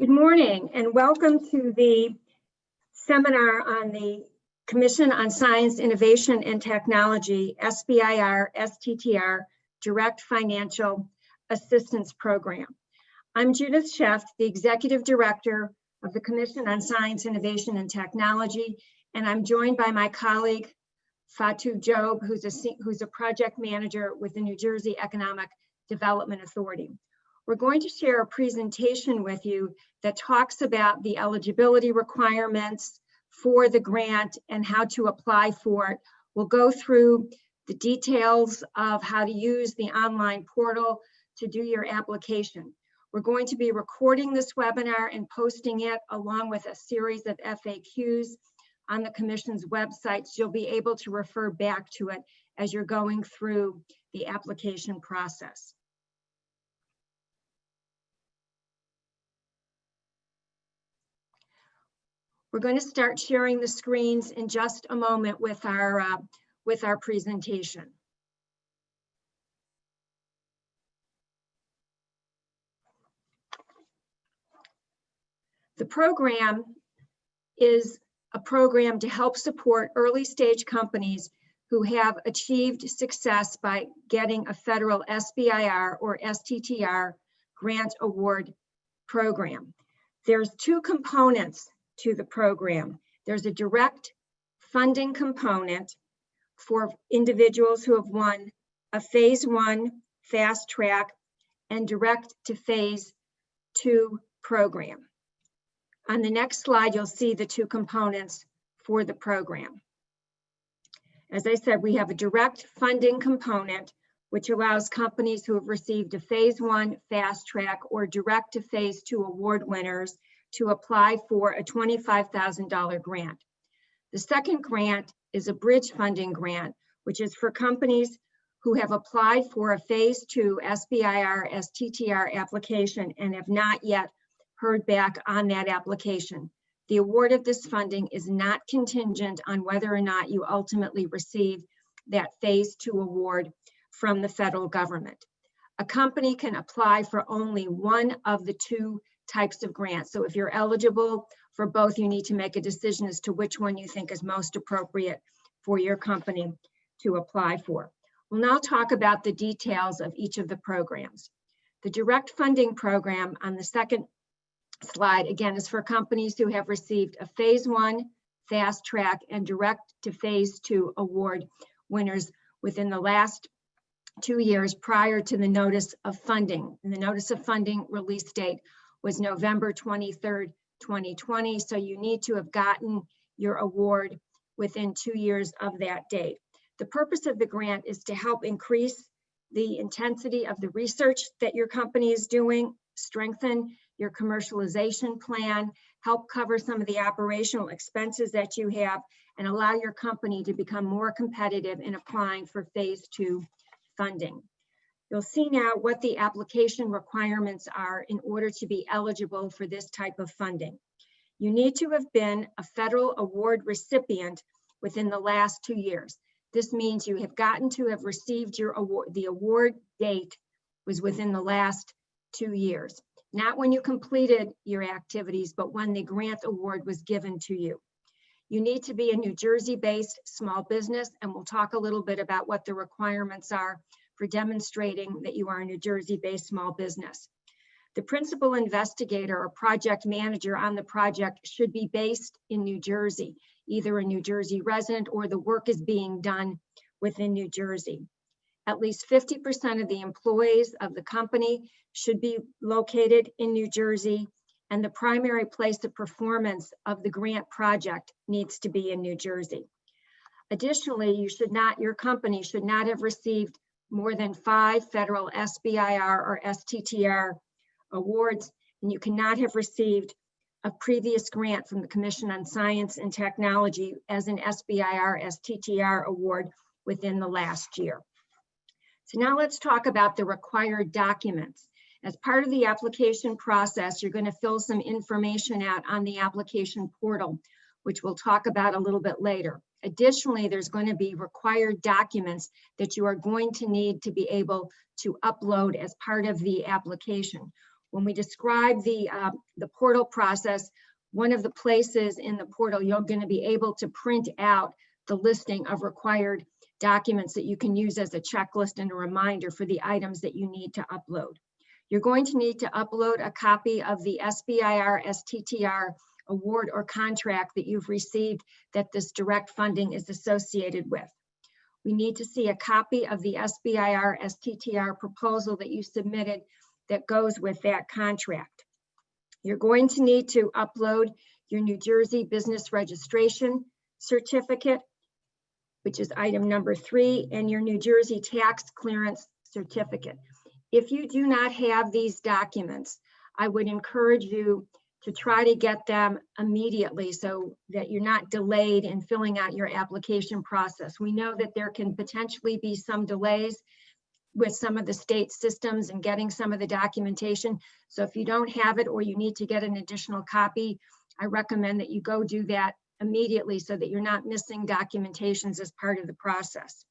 Good morning and welcome to the seminar on the Commission on Science, Innovation and Technology, SBIR, STTR, Direct Financial Assistance Program. I'm Judith Sheff, the Executive Director of the Commission on Science, Innovation and Technology, and I'm joined by my colleague, Fatou Job, who's a project manager with the New Jersey Economic Development Authority. We're going to share a presentation with you that talks about the eligibility requirements for the grant and how to apply for it. We'll go through the details of how to use the online portal to do your application. We're going to be recording this webinar and posting it along with a series of FAQs on the Commission's website, so you'll be able to refer back to it as you're going through the application process. We're going to start sharing the screens in just a moment with our presentation. The program is a program to help support early stage companies who have achieved success by getting a federal SBIR or STTR grant award program. There's two components to the program. There's a direct funding component for individuals who have won a Phase I fast track and direct to Phase II program. On the next slide, you'll see the two components for the program. As I said, we have a direct funding component, which allows companies who have received a Phase I fast track or direct to Phase II award winners to apply for a $25,000 grant. The second grant is a bridge funding grant, which is for companies who have applied for a Phase II SBIR STTR application and have not yet heard back on that application. The award of this funding is not contingent on whether or not you ultimately receive that Phase II award from the federal government. A company can apply for only one of the two types of grants. So if you're eligible for both, you need to make a decision as to which one you think is most appropriate for your company to apply for. We'll now talk about the details of each of the programs. The direct funding program on the second slide, again, is for companies who have received a Phase I fast track and direct to Phase II award winners within the last 2 years prior to the notice of funding. And the notice of funding release date was November 23rd, 2020. So you need to have gotten your award within 2 years of that date. The purpose of the grant is to help increase the intensity of the research that your company is doing, strengthen your commercialization plan, help cover some of the operational expenses that you have, and allow your company to become more competitive in applying for Phase II funding. You'll see now what the application requirements are in order to be eligible for this type of funding. You need to have been a federal award recipient within the last 2 years. This means you have gotten to have received your award. The award date was within the last 2 years, not when you completed your activities, but when the grant award was given to you. You need to be a New Jersey-based small business, and we'll talk a little bit about what the requirements are for demonstrating that you are a New Jersey-based small business. The principal investigator or project manager on the project should be based in New Jersey, either a New Jersey resident or the work is being done within New Jersey. At least 50% of the employees of the company should be located in New Jersey, and the primary place of performance of the grant project needs to be in New Jersey. Additionally, your company should not have received more than 5 federal SBIR or STTR awards, and you cannot have received a previous grant from the Commission on Science and Technology as an SBIR STTR award within the last year. So now let's talk about the required documents. As part of the application process, you're going to fill some information out on the application portal, which we'll talk about a little bit later. Additionally, there's going to be required documents that you are going to need to be able to upload as part of the application. When we describe the portal process, one of the places in the portal you're going to be able to print out the listing of required documents that you can use as a checklist and a reminder for the items that you need to upload. You're going to need to upload a copy of the SBIR STTR award or contract that you've received that this direct funding is associated with. We need to see a copy of the SBIR STTR proposal that you submitted that goes with that contract. You're going to need to upload your New Jersey Business Registration Certificate, which is item number 3, and your New Jersey Tax Clearance Certificate. If you do not have these documents, I would encourage you to try to get them immediately so that you're not delayed in filling out your application process. We know that there can potentially be some delays with some of the state systems and getting some of the documentation. So if you don't have it or you need to get an additional copy, I recommend that you go do that immediately so that you're not missing documentations as part of the process.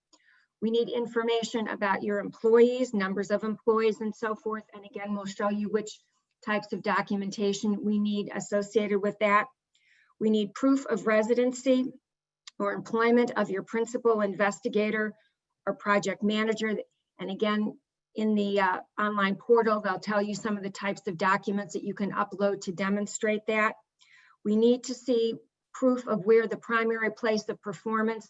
We need information about your employees, numbers of employees, and so forth. And again, we'll show you which types of documentation we need associated with that. We need proof of residency or employment of your principal investigator or project manager. And again, in the online portal, they'll tell you some of the types of documents that you can upload to demonstrate that. We need to see proof of where the primary place of performance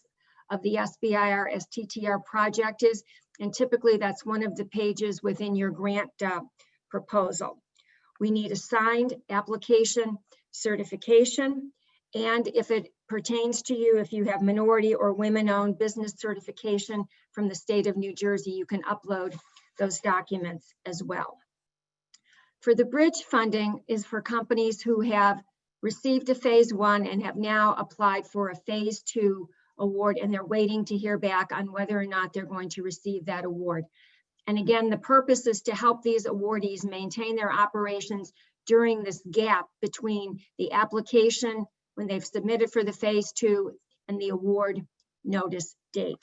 of the SBIR STTR project is. And typically that's one of the pages within your grant proposal. We need a signed application certification. And if it pertains to you, if you have minority or women-owned business certification from the state of New Jersey, you can upload those documents as well. For the bridge funding is for companies who have received a phase 1 and have now applied for a phase 2 award, and they're waiting to hear back on whether or not they're going to receive that award. And again, the purpose is to help these awardees maintain their operations during this gap between the application when they've submitted for the phase 2 and the award notice date.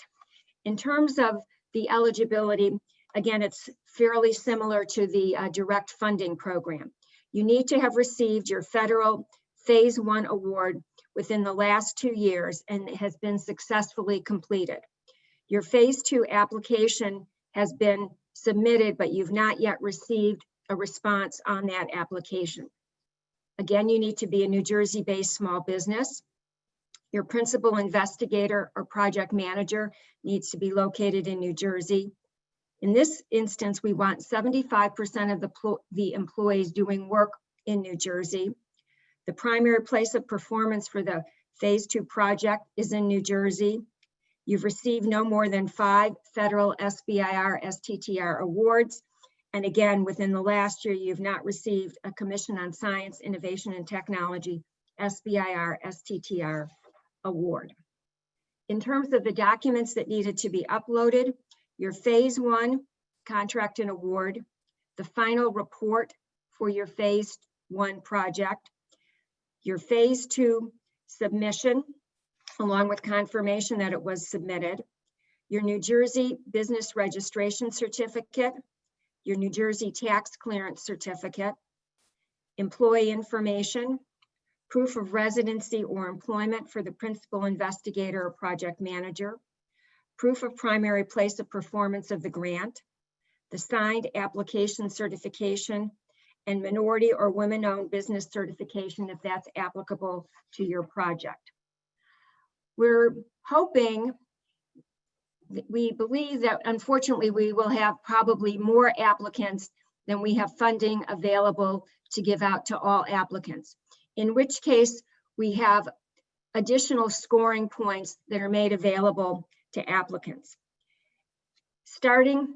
In terms of the eligibility, again, it's fairly similar to the direct funding program. You need to have received your federal phase 1 award within the last 2 years and it has been successfully completed. Your phase 2 application has been submitted, but you've not yet received a response on that application. Again, you need to be a New Jersey-based small business. Your principal investigator or project manager needs to be located in New Jersey. In this instance, we want 75% of the employees doing work in New Jersey. The primary place of performance for the phase 2 project is in New Jersey. You've received no more than 5 federal SBIR STTR awards. And again, within the last year, you've not received a Commission on Science, Innovation, and Technology SBIR STTR award. In terms of the documents that needed to be uploaded, your phase 1 contract and award, the final report for your phase 1 project, your phase 2 submission, along with confirmation that it was submitted, your New Jersey Business Registration Certificate, your New Jersey Tax Clearance Certificate, employee information, proof of residency or employment for the principal investigator or project manager, proof of primary place of performance of the grant, the signed application certification, and minority or women-owned business certification if that's applicable to your project. We're hoping, we believe that unfortunately we will have probably more applicants than we have funding available to give out to all applicants, in which case we have additional scoring points that are made available to applicants. Starting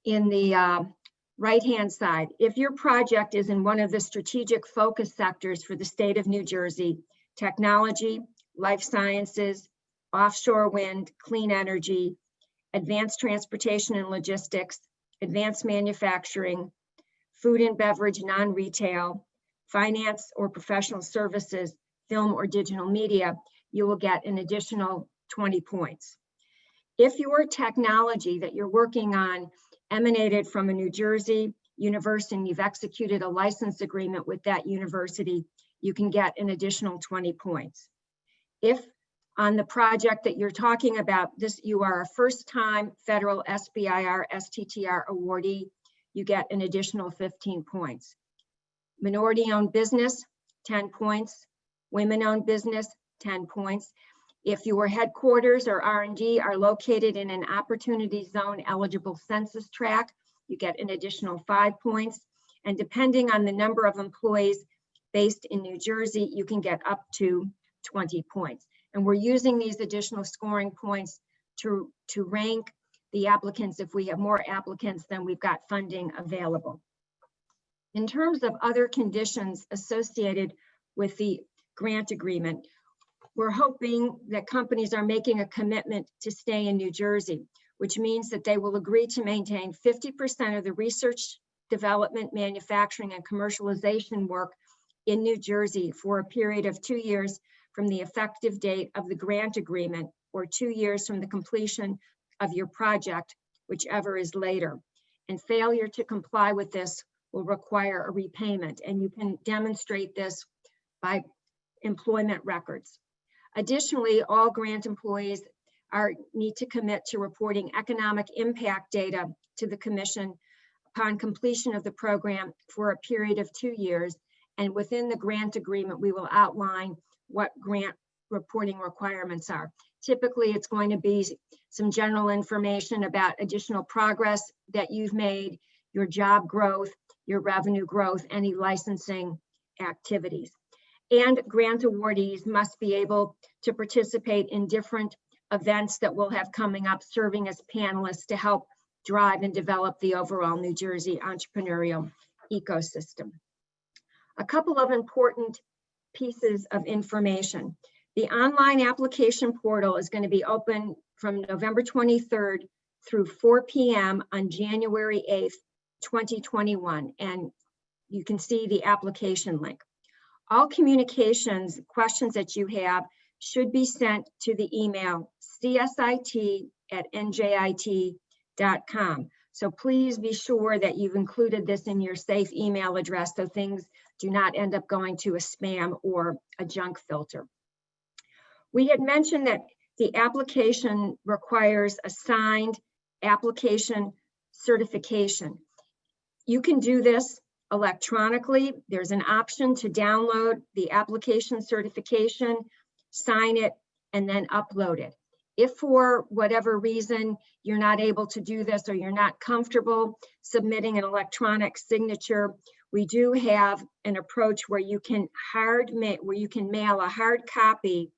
in the right-hand side, if your project is in one of the strategic focus sectors for the state of New Jersey, technology, life sciences, offshore wind, clean energy, advanced transportation and logistics, advanced manufacturing, food and beverage, non-retail, finance or professional services, film or digital media, you will get an additional 20 points. If your technology that you're working on emanated from a New Jersey university and you've executed a license agreement with that university, you can get an additional 20 points. If on the project that you're talking about, you are a first-time federal SBIR, STTR awardee, you get an additional 15 points. Minority-owned business, 10 points. Women-owned business, 10 points. If your headquarters or R&D are located in an opportunity zone eligible census tract, you get an additional 5 points. And depending on the number of employees based in New Jersey, you can get up to 20 points. And we're using these additional scoring points to rank the applicants. If we have more applicants, then we've got funding available. In terms of other conditions associated with the grant agreement, we're hoping that companies are making a commitment to stay in New Jersey, which means that they will agree to maintain 50% of the research, development, manufacturing, and commercialization work in New Jersey for a period of 2 years from the effective date of the grant agreement, or 2 years from the completion of your project, whichever is later. And failure to comply with this will require a repayment, and you can demonstrate this by employment records. Additionally, all grant employees need to commit to reporting economic impact data to the Commission upon completion of the program for a period of 2 years. And within the grant agreement, we will outline what grant reporting requirements are. Typically, it's going to be some general information about additional progress that you've made, your job growth, your revenue growth, any licensing activities. And grant awardees must be able to participate in different events that we'll have coming up, serving as panelists to help drive and develop the overall New Jersey entrepreneurial ecosystem. A couple of important pieces of information. The online application portal is going to be open from November 23rd through 4 p.m. on January 8th, 2021, and you can see the application link. All communications, questions that you have should be sent to the email csit@njit.com. So please be sure that you've included this in your safe email address so things do not end up going to a spam or a junk filter. We had mentioned that the application requires a signed application certification. You can do this electronically. There's an option to download the application certification, sign it, and then upload it. If for whatever reason you're not able to do this or you're not comfortable submitting an electronic signature, we do have an approach where you can mail a hard copy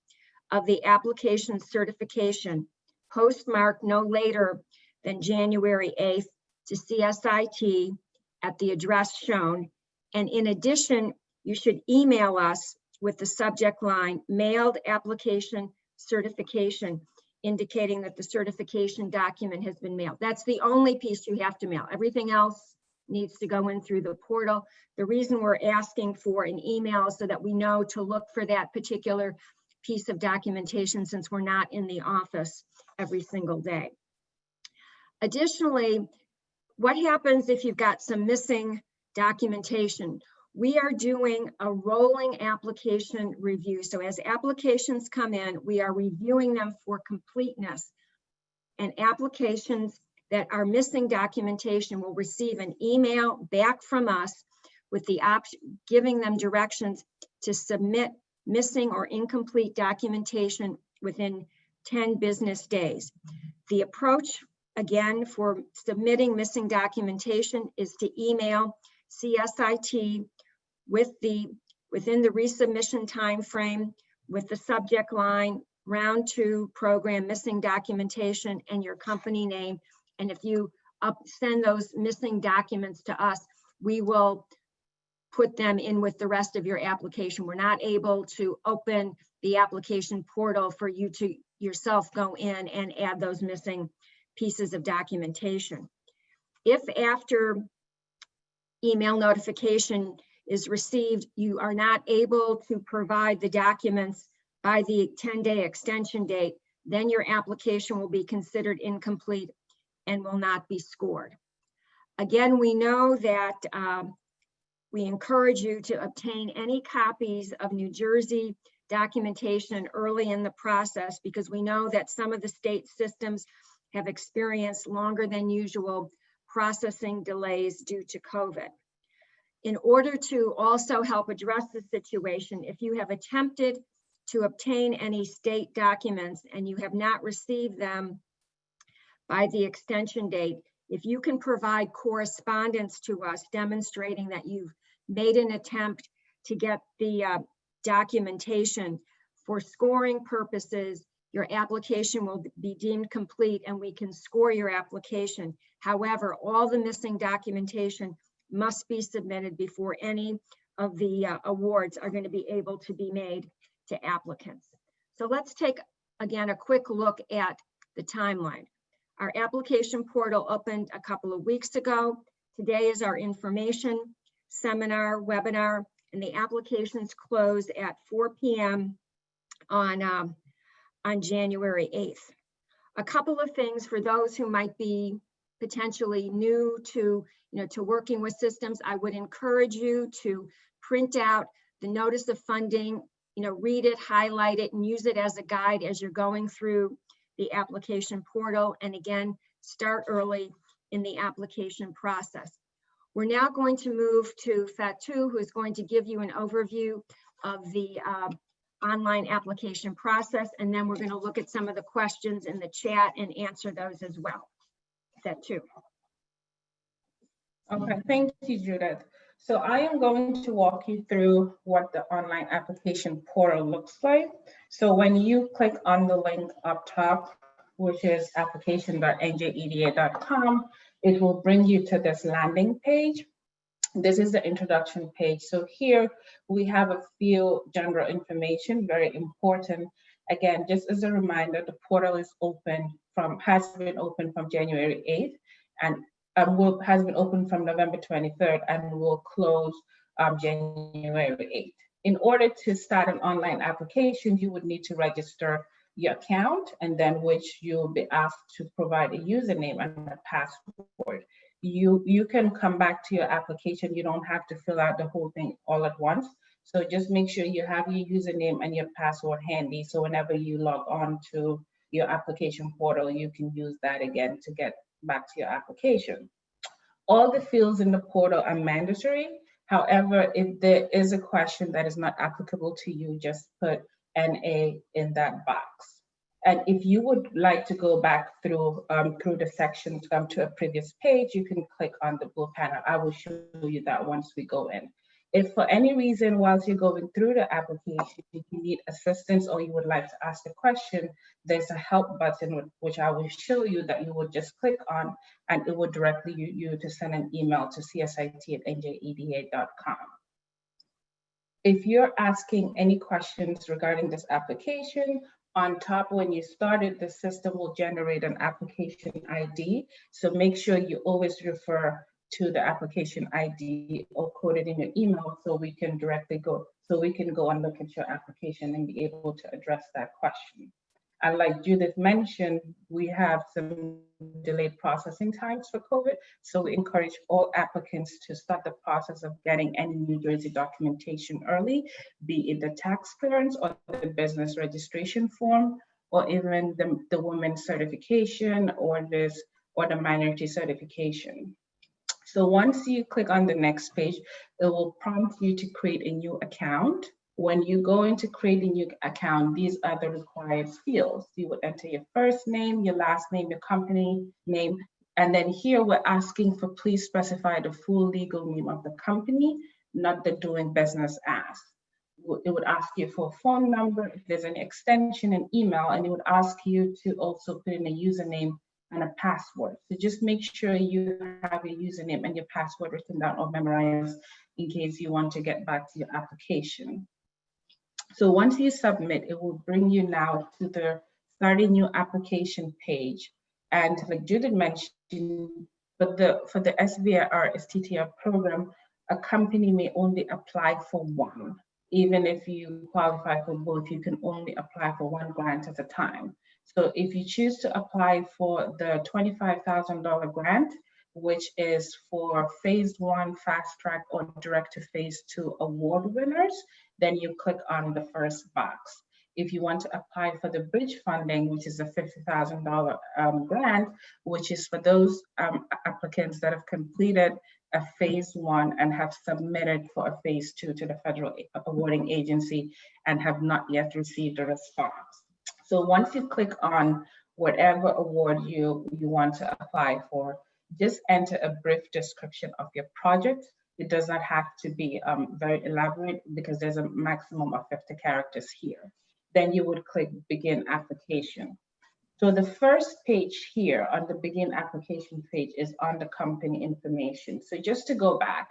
of the application certification, postmarked no later than January 8th to CSIT at the address shown. And in addition, you should email us with the subject line, mailed application certification, indicating that the certification document has been mailed. That's the only piece you have to mail. Everything else needs to go in through the portal. The reason we're asking for an email is so that we know to look for that particular piece of documentation, since we're not in the office every single day. Additionally, what happens if you've got some missing documentation? We are doing a rolling application review. So as applications come in, we are reviewing them for completeness, and applications that are missing documentation will receive an email back from us with the option, giving them directions to submit missing or incomplete documentation within 10 business days. The approach, again, for submitting missing documentation is to email CSIT within the resubmission time frame with the subject line, round 2 program missing documentation, and your company name. And if you send those missing documents to us, we will put them in with the rest of your application. We're not able to open the application portal for you to yourself go in and add those missing pieces of documentation. If after email notification is received, you are not able to provide the documents by the 10-day extension date, then your application will be considered incomplete and will not be scored. Again, we know that we encourage you to obtain any copies of New Jersey documentation early in the process, because we know that some of the state systems have experienced longer than usual processing delays due to COVID. In order to also help address the situation, if you have attempted to obtain any state documents and you have not received them by the extension date, if you can provide correspondence to us demonstrating that you've made an attempt to get the documentation, for scoring purposes, your application will be deemed complete and we can score your application. However, all the missing documentation must be submitted before any of the awards are going to be able to be made to applicants. So let's take, again, a quick look at the timeline. Our application portal opened a couple of weeks ago. Today is our information seminar, webinar, and the applications close at 4 p.m. on January 8th. A couple of things for those who might be potentially new to, to working with systems. I would encourage you to print out the notice of funding, read it, highlight it, and use it as a guide as you're going through the application portal. And again, start early in the application process. We're now going to move to Fatou, who is going to give you an overview of the online application process, and then we're going to look at some of the questions in the chat and answer those as well. Fatou. Okay, thank you, Judith. So I am going to walk you through what the online application portal looks like. So when you click on the link up top, which is application.njeda.com, it will bring you to this landing page. This is the introduction page. So here we have a few general information, very important. Again, just as a reminder, the portal is has been open from January 8th and has been open from November 23rd and will close January 8th. In order to start an online application, you would need to register your account, and then which you'll be asked to provide a username and a password. You can come back to your application. You don't have to fill out the whole thing all at once. So just make sure you have your username and your password handy. So whenever you log on to your application portal, you can use that again to get back to your application. All the fields in the portal are mandatory. However, if there is a question that is not applicable to you, just put NA in that box. And if you would like to go back through the section to come to a previous page, you can click on the blue panel. I will show you that once we go in. If for any reason whilst you're going through the application, if you need assistance or you would like to ask a question, there's a help button which I will show you that you would just click on, and it will directly you to send an email to CSIT@njeda.com. If you're asking any questions regarding this application, on top when you started, the system will generate an application ID. So make sure you always refer to the application ID or code it in your email so we can go and look at your application and be able to address that question. And like Judith mentioned, we have some delayed processing times for COVID. So we encourage all applicants to start the process of getting any New Jersey documentation early, be it the tax clearance or the business registration form, or even the women's certification or the minority certification. So once you click on the next page, it will prompt you to create a new account. When you go into create a new account, these are the required fields. You would enter your first name, your last name, your company name, and then here we're asking for please specify the full legal name of the company, not the doing business as. It would ask you for a phone number, if there's an extension, an email, and it would ask you to also put in a username and a password. So just make sure you have your username and your password written down or memorized in case you want to get back to your application. So once you submit, it will bring you now to the Start a New Application page. And like Judith mentioned, for the SBIR STTR program, a company may only apply for one. Even if you qualify for both, you can only apply for one grant at a time. So if you choose to apply for the $25,000 grant, which is for Phase I, Fast Track, or Direct to Phase II award winners, then you click on the first box. If you want to apply for the bridge funding, which is a $50,000 grant, which is for those applicants that have completed a Phase I and have submitted for a Phase II to the federal awarding agency and have not yet received a response. So once you click on whatever award you want to apply for, just enter a brief description of your project. It does not have to be very elaborate because there's a maximum of 50 characters here. Then you would click Begin Application. So the first page here on the Begin Application page is on the company information. So just to go back,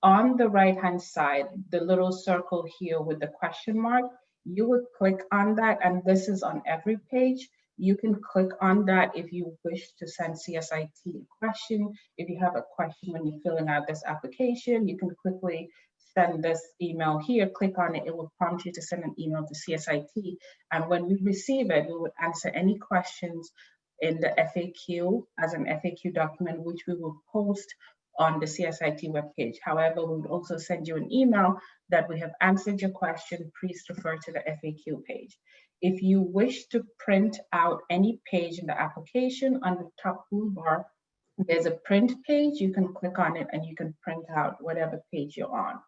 on the right-hand side, the little circle here with the question mark, you would click on that, and this is on every page. You can click on that if you wish to send CSIT a question. If you have a question when you're filling out this application, you can quickly send this email here, click on it, it will prompt you to send an email to CSIT. And when we receive it, we would answer any questions in the FAQ as an FAQ document, which we will post on the CSIT webpage. However, we would also send you an email that we have answered your question, please refer to the FAQ page. If you wish to print out any page in the application, on the top toolbar, there's a print page. You can click on it and you can print out whatever page you're on.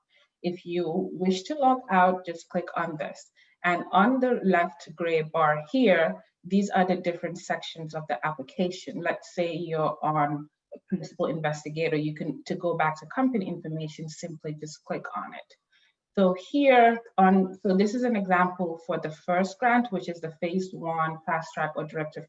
If you wish to log out, just click on this. And on the left gray bar here, these are the different sections of the application. Let's say you're on principal investigator, you can, to go back to company information, simply just click on it. So here so this is an example for the first grant, which is the Phase I, Fast Track, or Direct to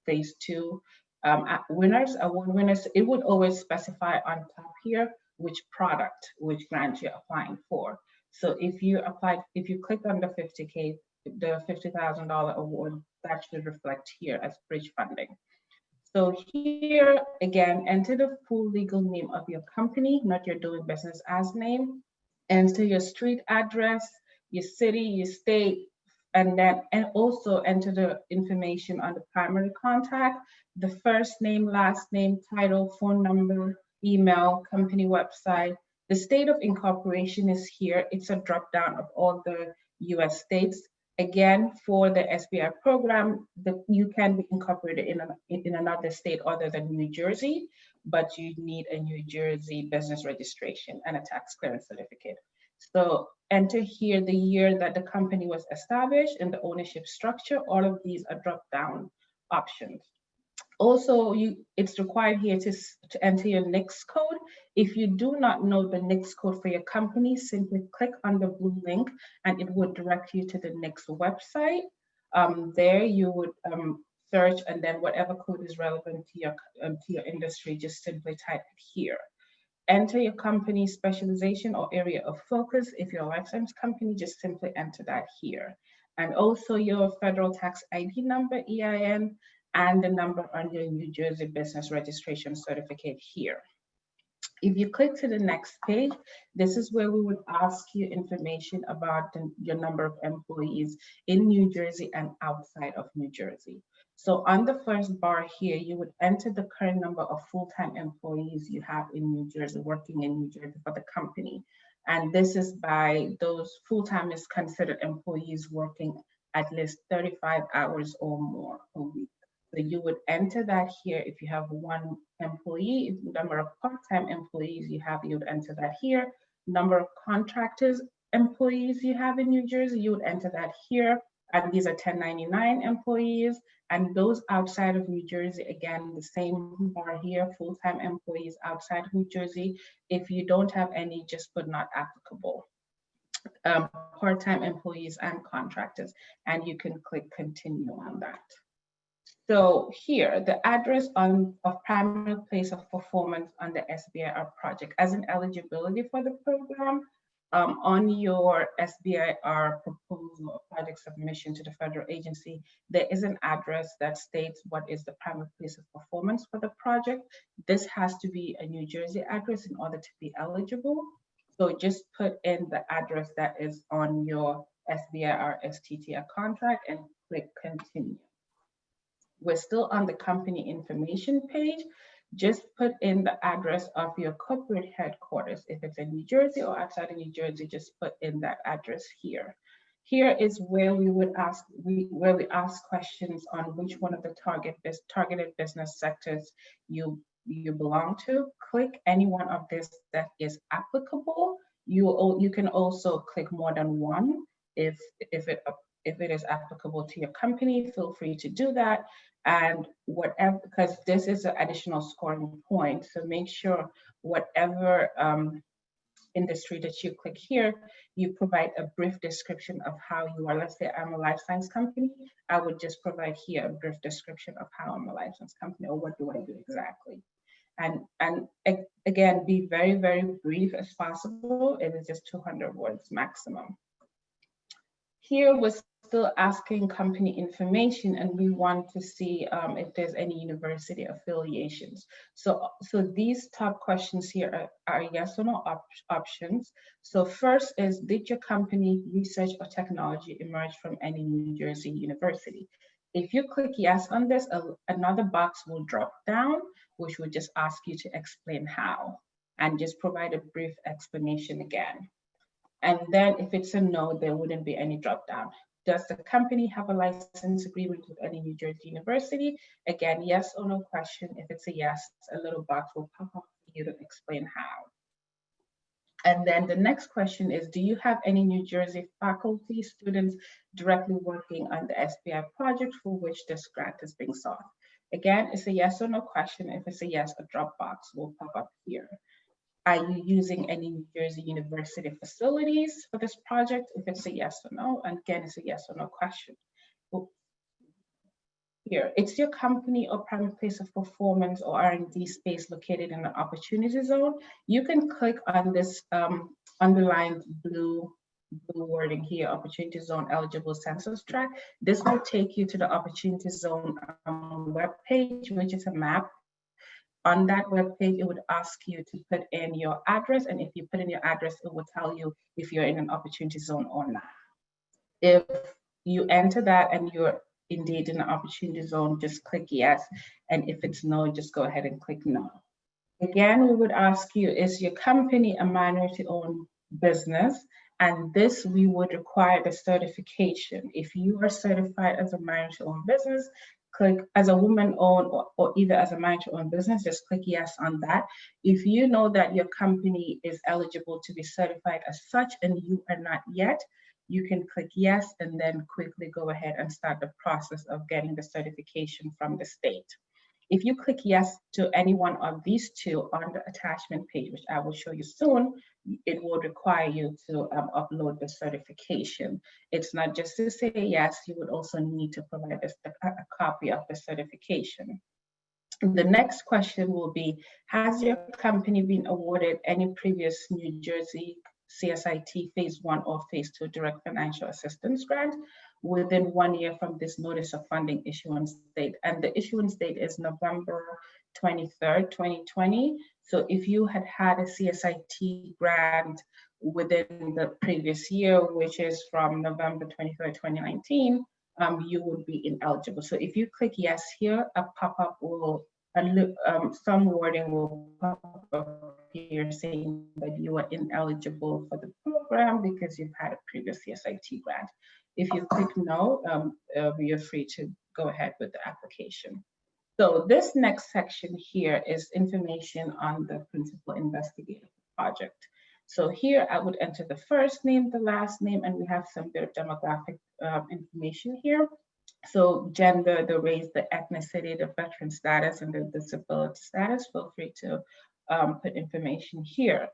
Phase II award winners. It would always specify on top here which product, which grant you're applying for. So if you click on the $50,000 award, that should reflect here as bridge funding. So here again, enter the full legal name of your company, not your doing business as name. Enter your street address, your city, your state, and also enter the information on the primary contact, the first name, last name, title, phone number, email, company website. The state of incorporation is here. It's a drop down of all the US states. Again, for the SBIR program, you can be incorporated in another state other than New Jersey, but you need a New Jersey business registration and a tax clearance certificate. So enter here the year that the company was established and the ownership structure. All of these are drop-down options. Also, it's required here to enter your NICS code. If you do not know the NICS code for your company, simply click on the blue link and it would direct you to the NICS website. There you would search, and then whatever code is relevant to your industry, just simply type it here. Enter your company specialization or area of focus. If you're a life science company, just simply enter that here. And also your federal tax ID number, EIN, and the number on your New Jersey business registration certificate here. If you click to the next page, this is where we would ask you information about your number of employees in New Jersey and outside of New Jersey. So on the first bar here, you would enter the current number of full-time employees you have in New Jersey, working in New Jersey for the company. And this is by those full-time is considered employees working at least 35 hours or more a week. So you would enter that here. If you have one employee, the number of part-time employees you have, you would enter that here. Number of contractors employees you have in New Jersey, you would enter that here. And these are 1099 employees. And those outside of New Jersey, again, the same bar here, full-time employees outside of New Jersey. If you don't have any, just put not applicable. Part-time employees and contractors, and you can click continue on that. So here, the address of primary place of performance on the SBIR project as an eligibility for the program. On your SBIR proposal or project submission to the federal agency, there is an address that states what is the primary place of performance for the project. This has to be a New Jersey address in order to be eligible. So just put in the address that is on your SBIR STTR contract and click continue. We're still on the company information page. just put in the address of your corporate headquarters. If it's in New Jersey or outside of New Jersey, just put in that address here. Here is where we would ask, where we ask questions on which one of the targeted business sectors you belong to. Click any one of this that is applicable. You can also click more than one if it is applicable to your company. Feel free to do that. And whatever, because this is an additional scoring point, so make sure whatever industry that you click here, you provide a brief description of how you are. Let's say I'm a life science company. I would just provide here a brief description of how I'm a life science company, or what do I do exactly. And again, be very, very brief as possible. It is just 200 words maximum. Here we're still asking company information, and we want to see if there's any university affiliations. So these top questions here are yes or no options. So first is, did your company, research, or technology emerge from any New Jersey university? If you click yes on this, another box will drop down, which will just ask you to explain how, and just provide a brief explanation again. And then if it's a no, there wouldn't be any drop down. Does the company have a license agreement with any New Jersey university? Again, yes or no question. If it's a yes, a little box will pop up for you to explain how. And then the next question is, do you have any New Jersey faculty, students directly working on the SBIR project for which this grant is being sought? Again, it's a yes or no question. If it's a yes, a drop box will pop up here. Are you using any New Jersey university facilities for this project? If it's a yes or no, and again, it's a yes or no question. Here, it's your company or primary place of performance or R&D space located in an opportunity zone. You can click on this underlined blue wording here, opportunity zone eligible census tract. This will take you to the opportunity zone web page, which is a map. On that web page, it would ask you to put in your address, and if you put in your address, it will tell you if you're in an opportunity zone or not. If you enter that and you're indeed in an opportunity zone, just click yes, and if it's no, just go ahead and click no. Again, we would ask you, is your company a minority-owned business? And this, we would require the certification. If you are certified as a minority-owned business, click as a woman-owned or either as a minority-owned business, just click yes on that. If you know that your company is eligible to be certified as such and you are not yet, you can click yes and then quickly go ahead and start the process of getting the certification from the state. If you click yes to any one of these two on the attachment page, which I will show you soon, it will require you to upload the certification. It's not just to say yes, you would also need to provide us a copy of the certification. The next question will be, has your company been awarded any previous New Jersey CSIT Phase I or Phase II direct financial assistance grant within 1 year from this notice of funding issuance date? And the issuance date is November 23rd, 2020. So if you had had a CSIT grant within the previous year, which is from November 23rd, 2019, you would be ineligible. So if you click yes here, a pop-up will, some wording will pop up here saying that you are ineligible for the program because you've had a previous CSIT grant. If you click no, you're free to go ahead with the application. So this next section here is information on the principal investigator project. So here I would enter the first name, the last name, and we have some bit of demographic information here. So gender, the race, the ethnicity, the veteran status, and the disability status. Feel free to put information here.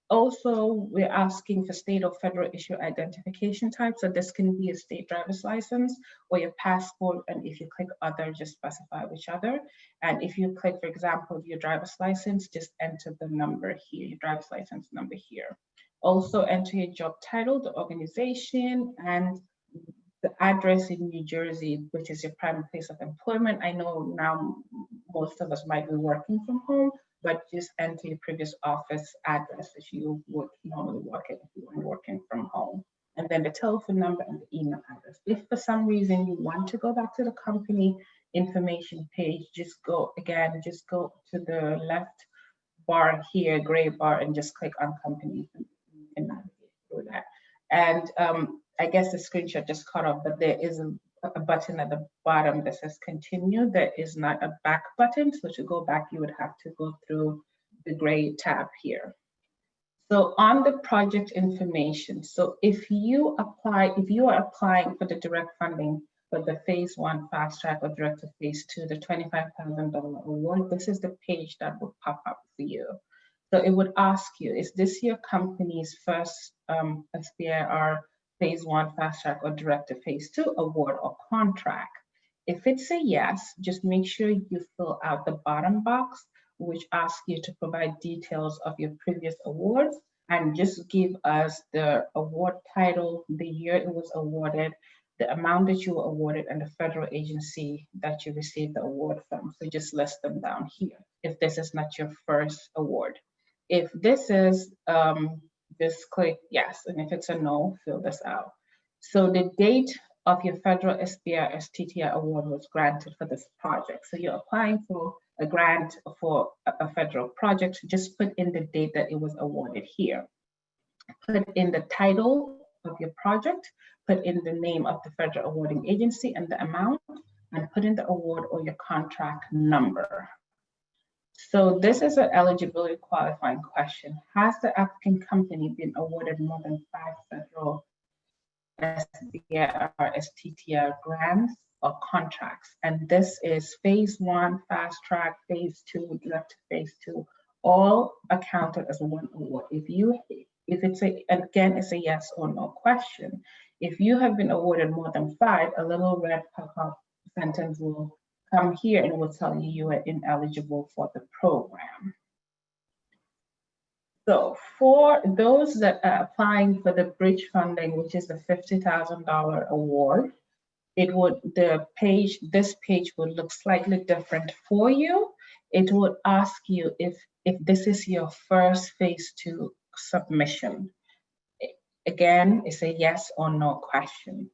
Also, we're asking for state or federal issue identification type. So this can be a state driver's license or your passport. And if you click other, just specify which other. And if you click, for example, your driver's license, just enter the number here, your driver's license number here. Also enter your job title, the organization, and the address in New Jersey, which is your primary place of employment. I know now most of us might be working from home, but just enter your previous office address that you would normally work at if you were working from home. And then the telephone number and the email address. If for some reason you want to go back to the company, information page, just go to the left bar here, gray bar, and just click on companies and navigate through that. And I guess the screenshot just cut off, but there is a button at the bottom that says continue. There is not a back button. So to go back, you would have to go through the gray tab here. So on the project information, so if you are applying for the direct funding for the phase 1 fast track or direct to phase 2, the $25,000 award, this is the page that will pop up for you. So it would ask you, is this your company's first SBIR phase 1 fast track or direct to phase 2 award or contract? If it's a yes, just make sure you fill out the bottom box, which asks you to provide details of your previous awards, and just give us the award title, the year it was awarded, the amount that you were awarded, and the federal agency that you received the award from. So just list them down here if this is not your first award. If this is, just click yes, and if it's a no, fill this out. So the date of your federal SBIR STTR award was granted for this project. So you're applying for a grant for a federal project. Just put in the date that it was awarded here. Put in the title of your project, put in the name of the federal awarding agency and the amount, and put in the award or your contract number. So this is an eligibility qualifying question. Has the applicant company been awarded more than 5 federal SBIR STTR grants or contracts? And this is phase 1 fast track, phase 2 direct to phase 2, all accounted as one award. If it's it's a yes or no question. If you have been awarded more than 5, a little red pop-up sentence will come here and it will tell you you are ineligible for the program. So for those that are applying for the bridge funding, which is the $50,000 award, this page would look slightly different for you. It would ask you if this is your first phase 2 submission. Again, it's a yes or no question.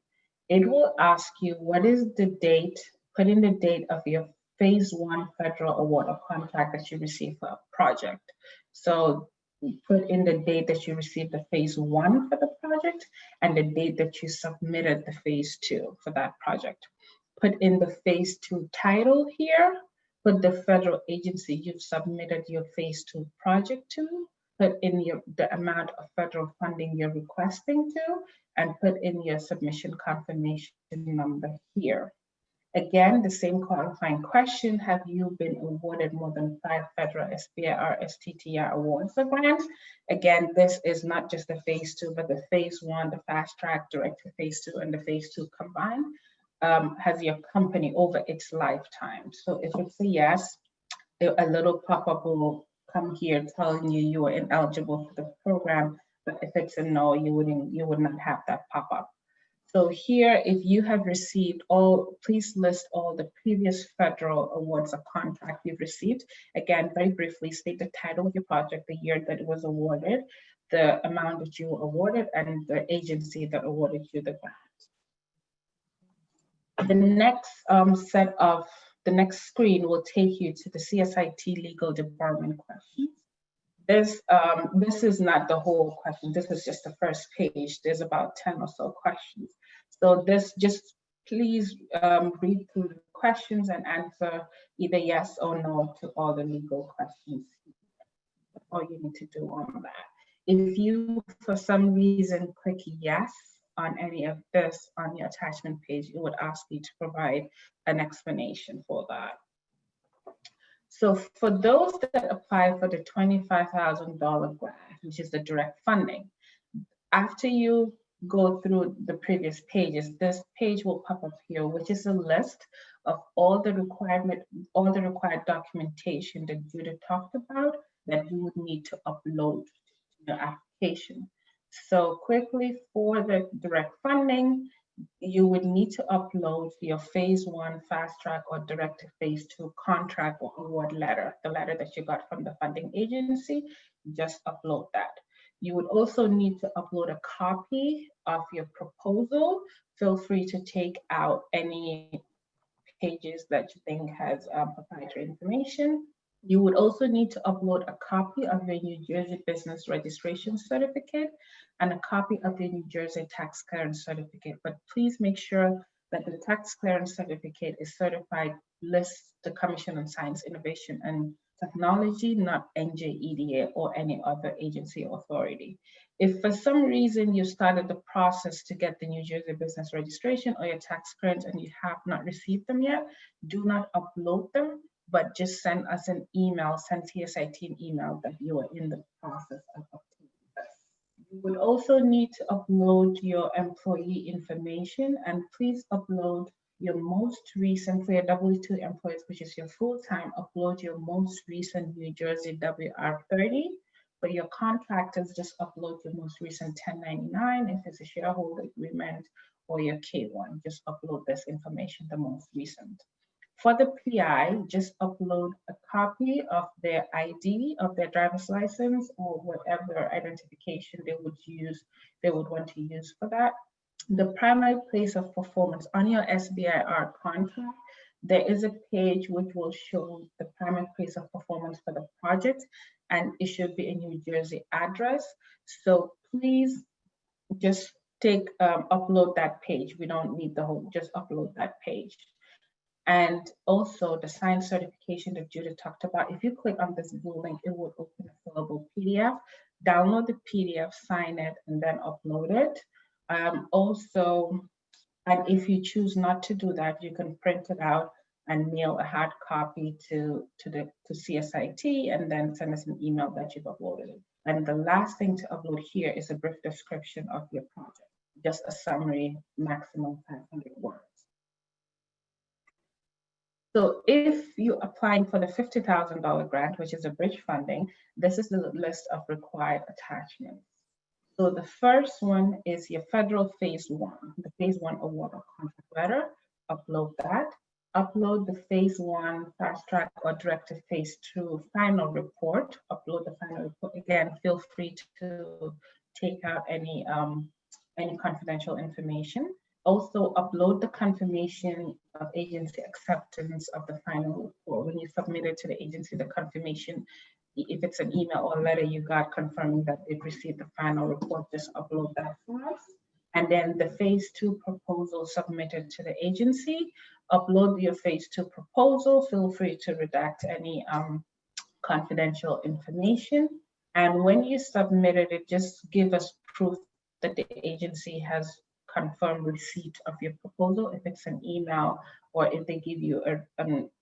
It will ask you what is the date, put in the date of your phase 1 federal award or contract that you received for a project. So put in the date that you received the phase 1 for the project and the date that you submitted the phase 2 for that project. Put in the phase 2 title here, put the federal agency you've submitted your phase 2 project to, put in the amount of federal funding you're requesting to, and put in your submission confirmation number here. Again, the same qualifying question, have you been awarded more than 5 federal SBIR STTR awards or grants? Again, this is not just the phase 2, but the phase 1, the fast track, direct to phase 2, and the phase 2 combined. Has your company over its lifetime? So if it's a yes, a little pop-up will come here telling you you are ineligible for the program, but if it's a no, you would not have that pop-up. So here, if you have received please list all the previous federal awards or contract you've received. Again, very briefly, state the title of your project, the year that it was awarded, the amount that you were awarded, and the agency that awarded you the grant. The next screen will take you to the CSIT legal department questions. This is not the whole question. This is just the first page. There's about 10 or so questions. So please read through the questions and answer either yes or no to all the legal questions. That's all you need to do on that. If you, for some reason, click yes on any of this on your attachment page, it would ask you to provide an explanation for that. So for those that apply for the $25,000 grant, which is the direct funding, after you go through the previous pages, this page will pop up here, which is a list of all the required documentation that Judith talked about that you would need to upload to your application. So quickly, for the direct funding, you would need to upload your phase 1 fast track or direct to phase 2 contract or award letter, the letter that you got from the funding agency. Just upload that. You would also need to upload a copy of your proposal. Feel free to take out any pages that you think has proprietary information. You would also need to upload a copy of your New Jersey Business Registration Certificate and a copy of your New Jersey Tax Clearance Certificate. But please make sure that the Tax Clearance Certificate is certified, lists the Commission on Science, Innovation, and Technology, not NJEDA or any other agency or authority. If for some reason you started the process to get the New Jersey Business Registration or your tax clearance and you have not received them yet, do not upload them, but just send us an email, send CSIT an email that you are in the process of obtaining this. You would also need to upload your employee information, and please upload your most recent, for your W-2 employees, which is your full-time, upload your most recent New Jersey WR-30. For your contractors, just upload your most recent 1099 if it's a shareholder agreement, or your K-1, just upload this information, the most recent. For the PI, just upload a copy of their ID, of their driver's license, or whatever identification they would want to use for that. The primary place of performance on your SBIR contract, there is a page which will show the primary place of performance for the project, and it should be a New Jersey address. So please just upload that page. We don't need the whole, just upload that page. And also the signed certification that Judith talked about, if you click on this blue link, it will open a fillable PDF. Download the PDF, sign it, and then upload it. And if you choose not to do that, you can print it out and mail a hard copy to CSIT, and then send us an email that you've uploaded it. And the last thing to upload here is a brief description of your project, just a summary, maximum 500 words. So if you're applying for the $50,000 grant, which is a bridge funding, this is the list of required attachments. So the first one is your federal Phase I, the Phase I award or contract letter. Upload that. Upload the Phase I fast track or directive Phase II final report. Upload the final report. Again, feel free to take out any confidential information. Also, upload the confirmation of agency acceptance of the final report. When you submit it to the agency, the confirmation, if it's an email or letter you got confirming that they've received the final report, just upload that for us. And then the Phase II proposal submitted to the agency, upload your Phase II proposal. Feel free to redact any confidential information. And when you submitted it, just give us proof that the agency has confirmed receipt of your proposal. If it's an email or if they give you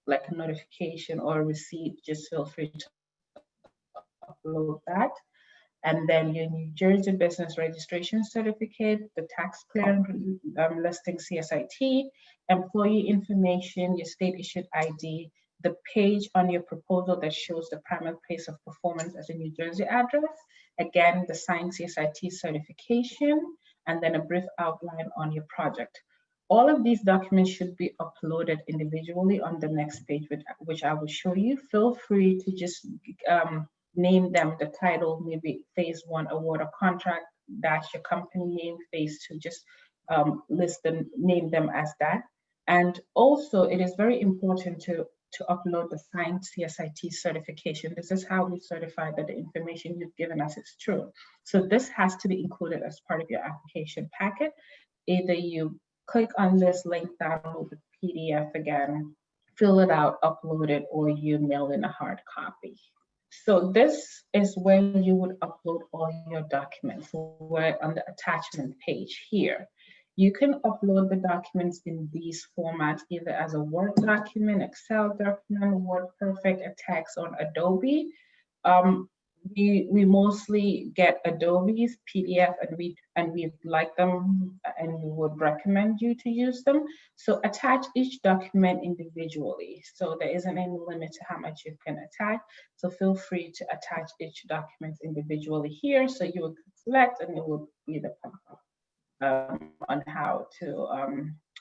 like a notification or a receipt, just feel free to upload that. And then your New Jersey Business Registration Certificate, the tax clearance listing CSIT, employee information, your state issued ID, the page on your proposal that shows the primary place of performance as a New Jersey address, again, the signed CSIT certification, and then a brief outline on your project. All of these documents should be uploaded individually on the next page, which I will show you. Feel free to just name them the title, maybe Phase I award or contract, dash your company name, Phase II, just list them, name them as that. And also, it is very important to upload the signed CSIT certification. This is how we certify that the information you've given us is true. So this has to be included as part of your application packet. Either you click on this link, download the PDF again, fill it out, upload it, or you mail in a hard copy. So this is where you would upload all your documents. We're on the attachment page here. You can upload the documents in these formats, either as a Word document, Excel document, WordPerfect, a text on Adobe. We mostly get Adobe's PDF, and we like them, and we would recommend you to use them. So attach each document individually. So there isn't any limit to how much you can attach. So feel free to attach each document individually here. So you would select, and it will be the pop-up on how to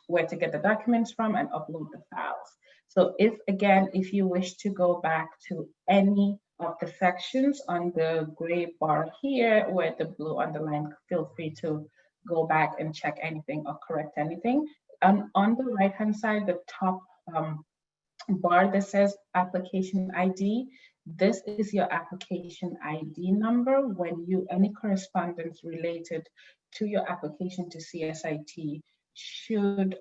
where to get the documents from and upload the files. So if you wish to go back to any of the sections on the gray bar here where the blue underline, feel free to go back and check anything or correct anything. On the right hand side, the top bar that says application ID. This is your application ID number. When any correspondence related to your application to CSIT should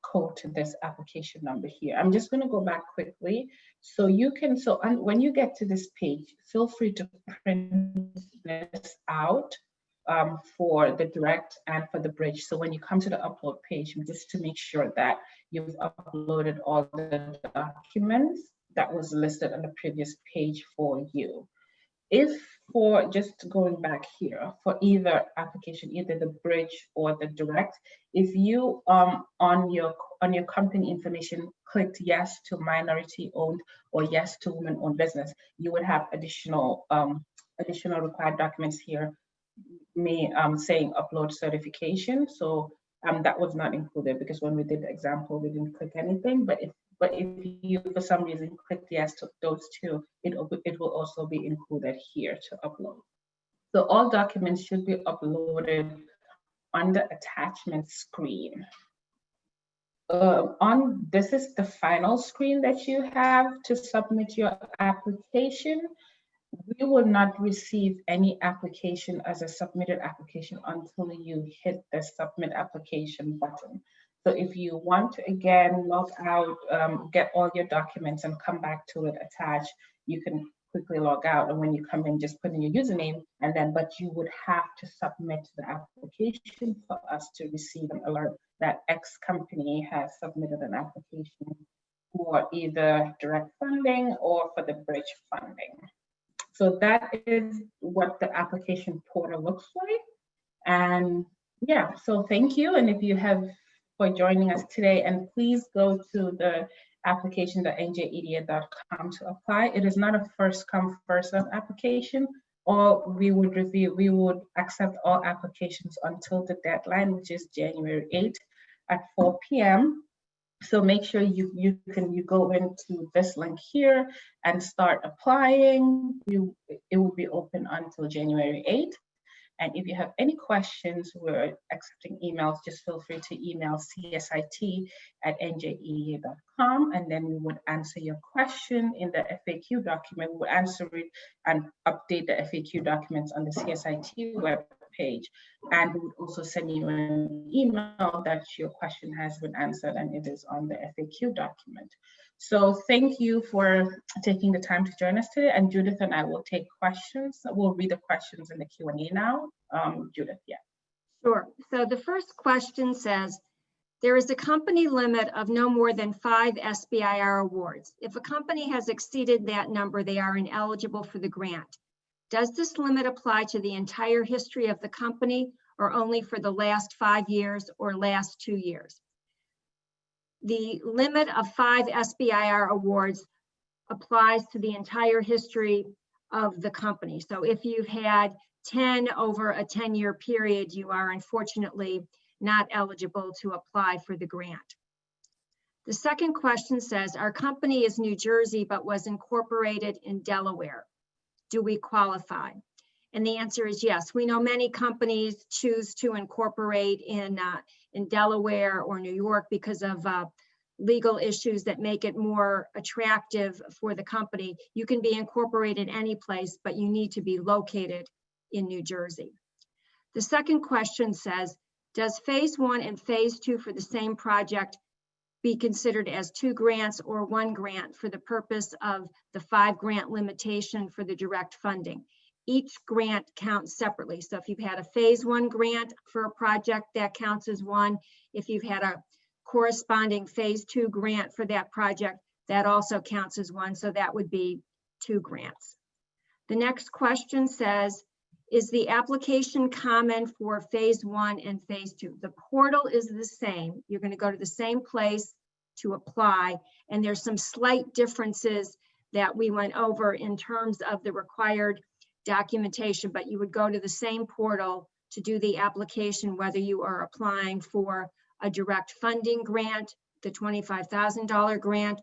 code to this application number here. I'm just going to go back quickly. So you can, when you get to this page, feel free to print this out for the direct and for the bridge. So when you come to the upload page, just to make sure that you've uploaded all the documents that was listed on the previous page for you. If just going back here, for either application, either the bridge or the direct, if you on your company information clicked yes to minority owned or yes to women owned business, you would have additional required documents here, saying upload certification. So that was not included because when we did the example, we didn't click anything. But if you for some reason clicked yes to those two, it will also be included here to upload. So all documents should be uploaded on the attachment screen. This is the final screen that you have to submit your application. We will not receive any application as a submitted application until you hit the submit application button. So if you want to again log out, get all your documents and come back to it attached, you can quickly log out. And when you come in, just put in your username and then, but you would have to submit the application for us to receive an alert that X company has submitted an application for either direct funding or for the bridge funding. So that is what the application portal looks like. And yeah, so thank you. And if you have for joining us today, and please go to the application.njedia.com to apply. It is not a first come, first served application, or we would accept all applications until the deadline, which is January 8th at 4 p.m. So make sure you go into this link here and start applying. It will be open until January 8th. And if you have any questions, we're accepting emails. Just feel free to email csit@njedia.com, and then we would answer your question in the FAQ document. We'll answer it and update the FAQ documents on the CSIT web page. And we would also send you an email that your question has been answered and it is on the FAQ document. So thank you for taking the time to join us today. And Judith and I will take questions. We'll read the questions in the Q&A now. Judith, yeah. Sure. So the first question says, there is a company limit of no more than 5 SBIR awards. If a company has exceeded that number, they are ineligible for the grant. Does this limit apply to the entire history of the company or only for the last 5 years or last 2 years? The limit of 5 SBIR awards applies to the entire history of the company. So if you've had 10 over a 10-year period, you are unfortunately not eligible to apply for the grant. The second question says, our company is New Jersey, but was incorporated in Delaware. Do we qualify? And the answer is yes. We know many companies choose to incorporate in Delaware or New York because of legal issues that make it more attractive for the company. You can be incorporated any place, but you need to be located in New Jersey. The second question says, does phase 1 and phase 2 for the same project be considered as 2 grants or 1 grant for the purpose of the 5 grant limitation for the direct funding? Each grant counts separately. So if you've had a phase 1 grant for a project, that counts as 1. If you've had a corresponding phase 2 grant for that project, that also counts as 1. So that would be 2 grants. The next question says, is the application common for phase 1 and phase 2? The portal is the same. You're going to go to the same place to apply, and there's some slight differences that we went over in terms of the required documentation, but you would go to the same portal to do the application, whether you are applying for a direct funding grant, the $25,000 grant,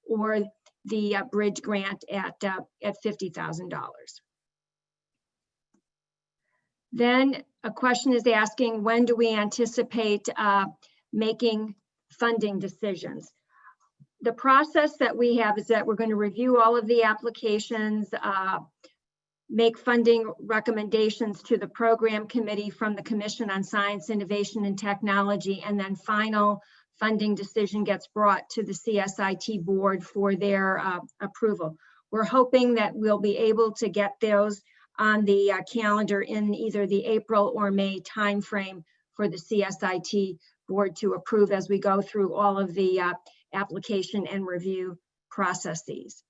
or the bridge grant at $50,000. Then a question is asking, when do we anticipate making funding decisions? the process that we have is that we're going to review all of the applications, make funding recommendations to the program committee from the Commission on Science, Innovation, and Technology, and then final funding decision gets brought to the CSIT board for their approval. We're hoping that we'll be able to get those on the calendar in either the April or May timeframe for the CSIT board to approve as we go through all of the application and review processes.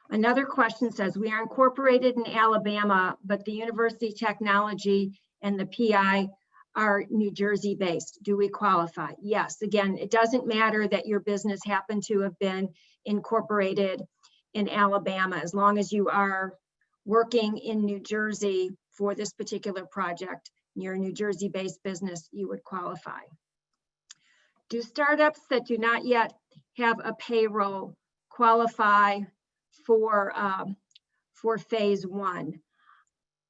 Another question says, we are incorporated in Alabama, but the university technology and the PI are New Jersey based. Do we qualify? Yes. Again, it doesn't matter that your business happened to have been incorporated in Alabama, as long as you are working in New Jersey for this particular project, you're a New Jersey based business, you would qualify. Do startups that do not yet have a payroll qualify for phase one?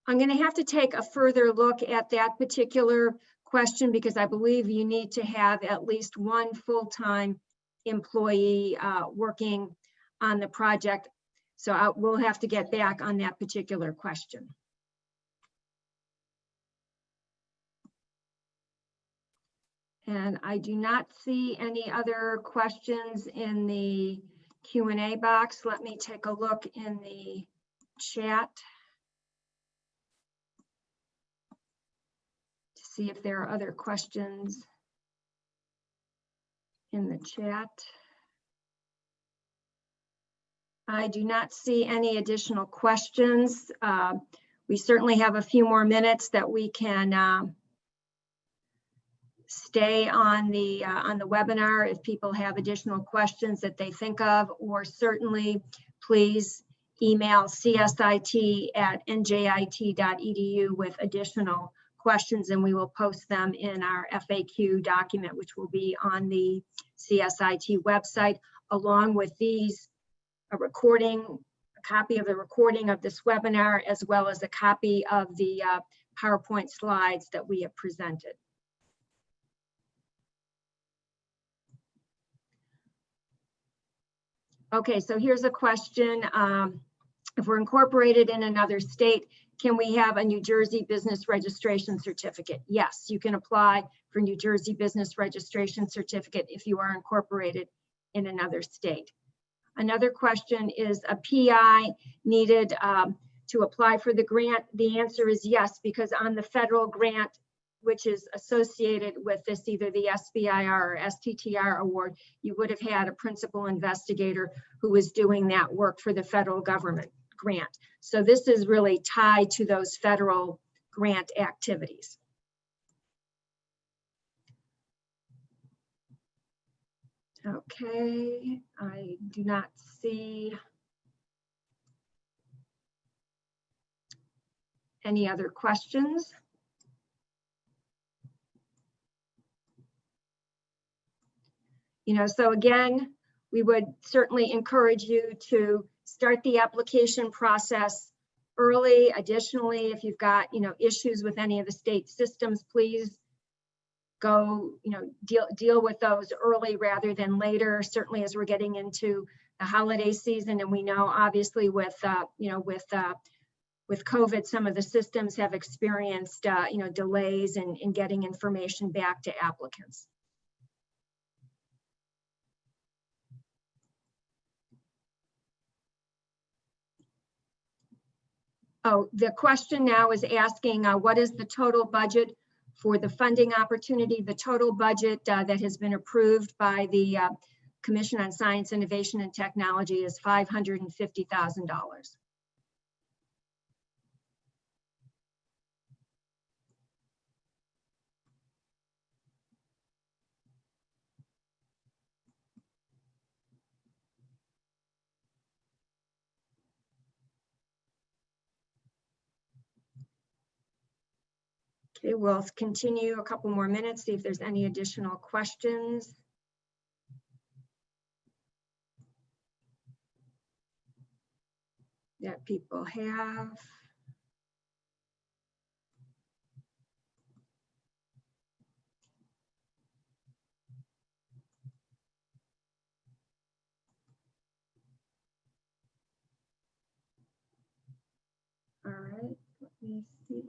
I'm going to have to take a further look at that particular question because I believe you need to have at least one full-time employee working on the project. So we'll have to get back on that particular question. And I do not see any other questions in the Q&A box. Let me take a look in the chat to see if there are other questions in the chat. I do not see any additional questions. We certainly have a few more minutes that we can stay on the webinar if people have additional questions that they think of, or certainly please email csit@njit.edu with additional questions, and we will post them in our FAQ document, which will be on the CSIT website, along with these, a copy of the recording of this webinar, as well as a copy of the PowerPoint slides that we have presented. Okay, so here's a question. If we're incorporated in another state, can we have a New Jersey business registration certificate? Yes, you can apply for New Jersey business registration certificate if you are incorporated in another state. Another question is, a PI needed to apply for the grant? The answer is yes, because on the federal grant, which is associated with this, either the SBIR or STTR award, you would have had a principal investigator who was doing that work for the federal government grant. So this is really tied to those federal grant activities. Okay, I do not see any other questions. So again, we would certainly encourage you to start the application process early. Additionally, if you've got, issues with any of the state systems, please go, deal with those early rather than later, certainly as we're getting into the holiday season. And we know obviously with COVID, some of the systems have experienced, delays in getting information back to applicants. Oh, the question now is asking what is the total budget for the funding opportunity? The total budget that has been approved by the Commission on Science, Innovation, and Technology is $550,000. Okay, we'll continue a couple more minutes, see if there's any additional questions. That people have. me see.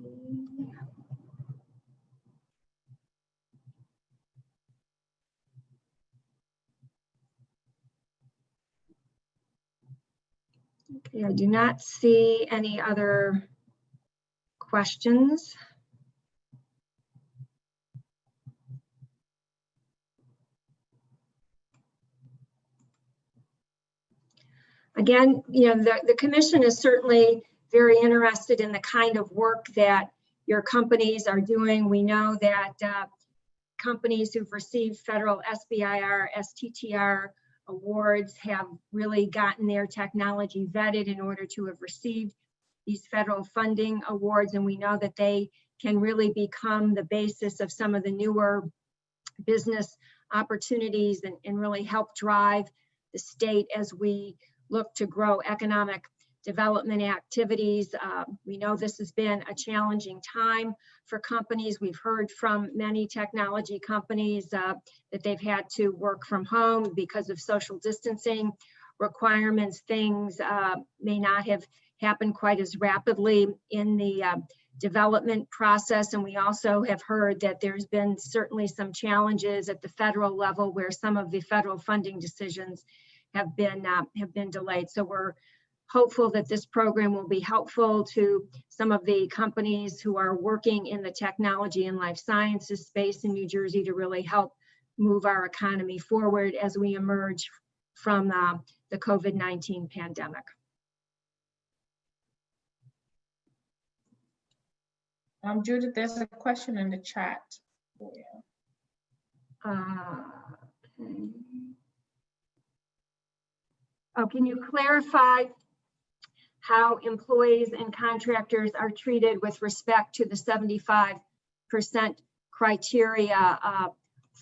Okay, I do not see any other questions. Again, you know, the commission is certainly very interested in the kind of work that your companies are doing. We know that companies who've received federal SBIR, STTR awards have really gotten their technology vetted in order to have received these federal funding awards. And we know that they can really become the basis of some of the newer business opportunities and really help drive the state as we look to grow economic development activities. We know this has been a challenging time for companies. We've heard from many technology companies that they've had to work from home because of social distancing requirements. Things may not have happened quite as rapidly in the development process. And we also have heard that there's been certainly some challenges at the federal level where some of the federal funding decisions have been delayed. So we're hopeful that this program will be helpful to some of the companies who are working in the technology and life sciences space in New Jersey to really help move our economy forward as we emerge from the COVID-19 pandemic. Judith, there's a question in the chat for you. Okay. Oh, can you clarify how employees and contractors are treated with respect to the 75% criteria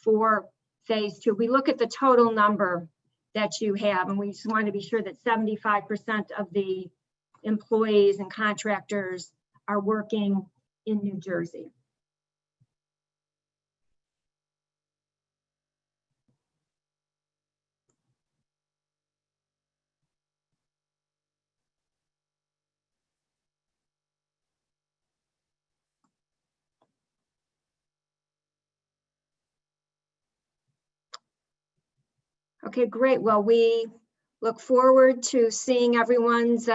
for phase 2? We look at the total number that you have, and we just want to be sure that 75% of the employees and contractors are working in New Jersey. Okay, great. Well, we look forward to seeing everyone's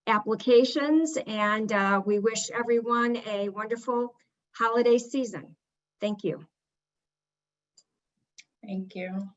applications, and we wish everyone a wonderful holiday season. Thank you. Thank you.